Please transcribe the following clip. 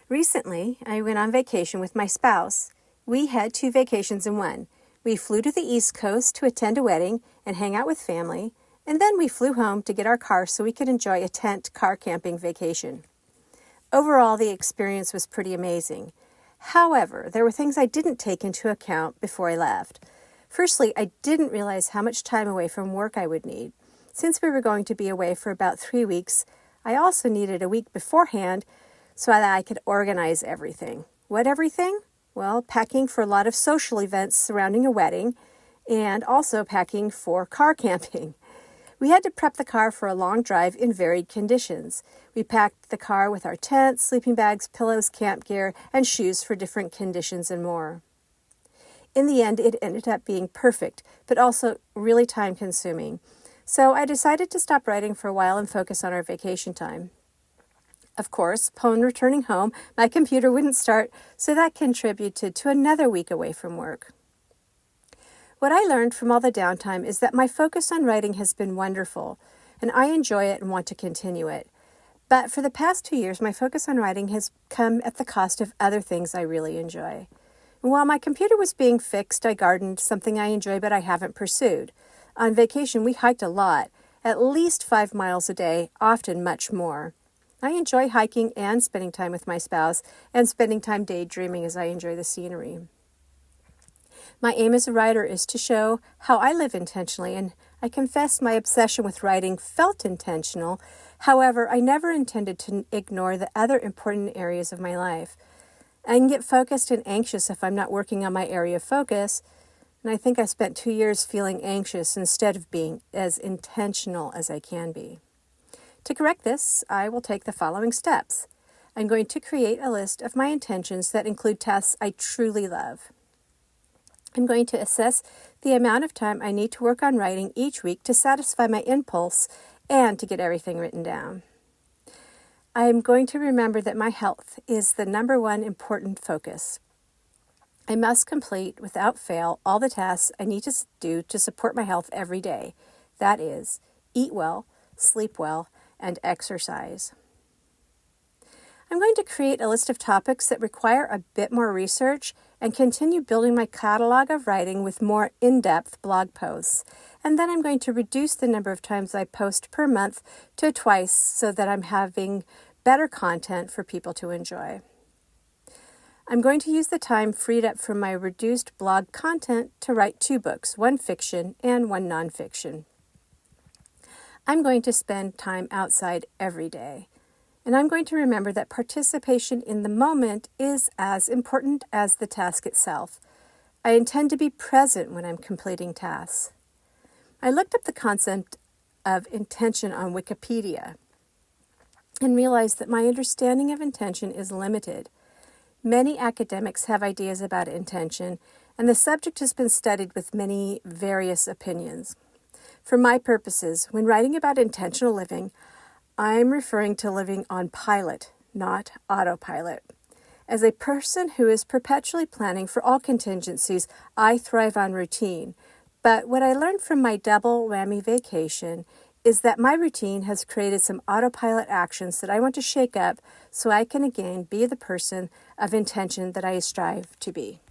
Recently, I went on vacation with my spouse. We had 2 vacations in one. We flew to the East Coast to attend a wedding and hang out with family, and then we flew home to get our car so we could enjoy a tent car camping vacation. Overall, the experience was pretty amazing. However, there were things I didn't take into account before I left. Firstly, I didn't realize how much time away from work I would need. Since we were going to be away for about 3 weeks, I also needed a week beforehand so that I could organize everything. What everything? Well, packing for a lot of social events surrounding a wedding and also packing for car camping. We had to prep the car for a long drive in varied conditions. We packed the car with our tent, sleeping bags, pillows, camp gear, and shoes for different conditions and more. In the end, it ended up being perfect, but also really time-consuming. So I decided to stop writing for a while and focus on our vacation time. Of course, upon returning home, my computer wouldn't start, so that contributed to another week away from work. What I learned from all the downtime is that my focus on writing has been wonderful, and I enjoy it and want to continue it. But for the past 2 years, my focus on writing has come at the cost of other things I really enjoy. And while my computer was being fixed, I gardened, something I enjoy but I haven't pursued. On vacation, we hiked a lot, at least 5 miles a day, often much more. I enjoy hiking and spending time with my spouse, and spending time daydreaming as I enjoy the scenery. My aim as a writer is to show how I live intentionally, and I confess my obsession with writing felt intentional. However, I never intended to ignore the other important areas of my life. I can get focused and anxious if I'm not working on my area of focus, and I think I spent 2 years feeling anxious instead of being as intentional as I can be. To correct this, I will take the following steps. I'm going to create a list of my intentions that include tasks I truly love. I'm going to assess the amount of time I need to work on writing each week to satisfy my impulse and to get everything written down. I am going to remember that my health is the number one important focus. I must complete, without fail, all the tasks I need to do to support my health every day. That is, eat well, sleep well, and exercise. I'm going to create a list of topics that require a bit more research and continue building my catalog of writing with more in-depth blog posts. And then I'm going to reduce the number of times I post per month to twice so that I'm having better content for people to enjoy. I'm going to use the time freed up from my reduced blog content to write 2 books, 1 fiction and 1 nonfiction. I'm going to spend time outside every day. And I'm going to remember that participation in the moment is as important as the task itself. I intend to be present when I'm completing tasks. I looked up the concept of intention on Wikipedia and realized that my understanding of intention is limited. Many academics have ideas about intention, and the subject has been studied with many various opinions. For my purposes, when writing about intentional living, I'm referring to living on pilot, not autopilot. As a person who is perpetually planning for all contingencies, I thrive on routine. But what I learned from my double whammy vacation is that my routine has created some autopilot actions that I want to shake up so I can again be the person of intention that I strive to be.